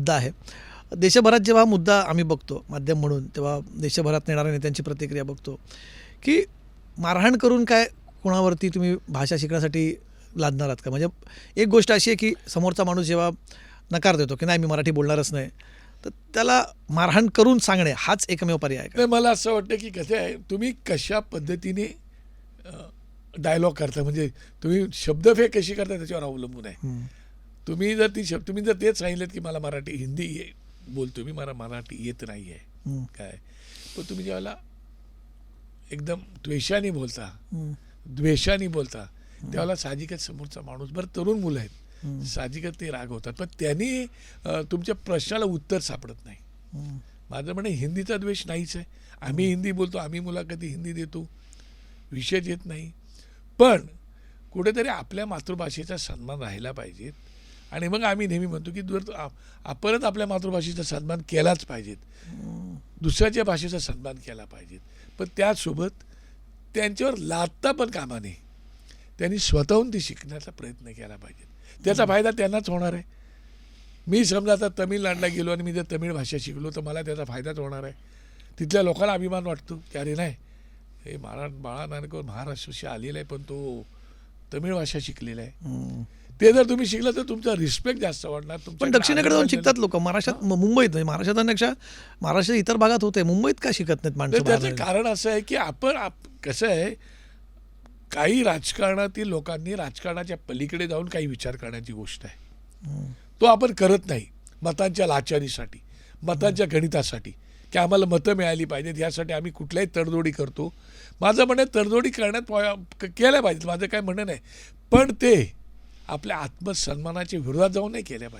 मुद्दा आहे. देशभरात जेव्हा हा मुद्दा आम्ही बघतो माध्यम म्हणून, तेव्हा देशभरात येणाऱ्या नेत्यांची प्रतिक्रिया बघतो, की मारहाण करून काय कोणावरती तुम्ही भाषा शिकण्यासाठी लादणार आहात का? म्हणजे एक गोष्ट अशी आहे, की समोरचा माणूस जेव्हा नकार देतो, की नाही मी मराठी बोलणारच नाही, तर त्याला मारहाण करून सांगणे हाच एकमेव पर्याय आहे का? नाही, मला असं वाटतं की कसं आहे, तुम्ही कशा पद्धतीने डायलॉग करता, म्हणजे तुम्ही शब्दफेक कशी करता त्याच्यावर अवलंबून आहे. हं. तुम्ही जर तेच सांगितलं की मला मराठी हिंदी बोलतो मी, मला मराठी येत नाही आहे हं. काय, पण तुम्ही ज्यावेळेला एकदम द्वेषाने बोलता हं. त्यावेळेला साहजिकच समोरचा माणूस, बरं तरुण मुलं आहेत, साहजिकच ते रागवतात, पण त्यांनी तुमच्या प्रश्नाला उत्तर सापडत नाही. हं. माझं म्हणे हिंदीचा द्वेष नाहीच आहे. आम्ही हिंदी बोलतो, आम्ही मुलाखती हिंदी देतो, विषयच येत नाही. पण कुठेतरी आपल्या मातृभाषेचा सन्मान राहिला पाहिजेत. आणि मग आम्ही नेहमी म्हणतो की आपणच आपल्या मातृभाषेचा सन्मान केलाच पाहिजेत, दुसऱ्याच्या भाषेचा सन्मान केला पाहिजेत. पण त्याचसोबत त्यांच्यावर लादता पण कामा नये. त्यांनी स्वतःहून ती शिकण्याचा प्रयत्न केला पाहिजे. त्याचा फायदा त्यांनाच होणार आहे. मी समजा आता तमिळनाडूला गेलो आणि मी जर तमिळ भाषा शिकलो तर मला त्याचा फायदाच होणार आहे. तिथल्या लोकांना अभिमान वाटतो की अरे नाही, हे बाळा नानकर महाराष्ट्राशी आलेला आहे, पण तो तमिळ भाषा शिकलेला आहे. हं. ते जर तुम्ही शिकलं तर तुमचा रिस्पेक्ट जास्त वाढणार. पण दक्षिणेकडे जाऊन शिकतात लोक. महाराष्ट्रात मुंबईत नाही, महाराष्ट्रापेक्षा महाराष्ट्रात इतर भागात होते, मुंबईत का शिकत नाहीत माणसं? त्याचं कारण असं आहे की कसं आहे, काही राजकारणातील लोकांनी राजकारणाच्या पलीकडे जाऊन काही विचार करण्याची गोष्ट आहे. तो आपण करत नाही मतांच्या लाचारीसाठी, मतांच्या गणितासाठी, की आम्हाला मतं मिळाली पाहिजेत यासाठी आम्ही कुठल्याही तडजोडी करतो. माझं म्हणणं तडजोडी केल्या पाहिजेत, माझं काय म्हणणं नाही, पण ते आपल्या आत्मसन्मानाच्या विरोधात जाऊन नाही केल्या पाहिजे.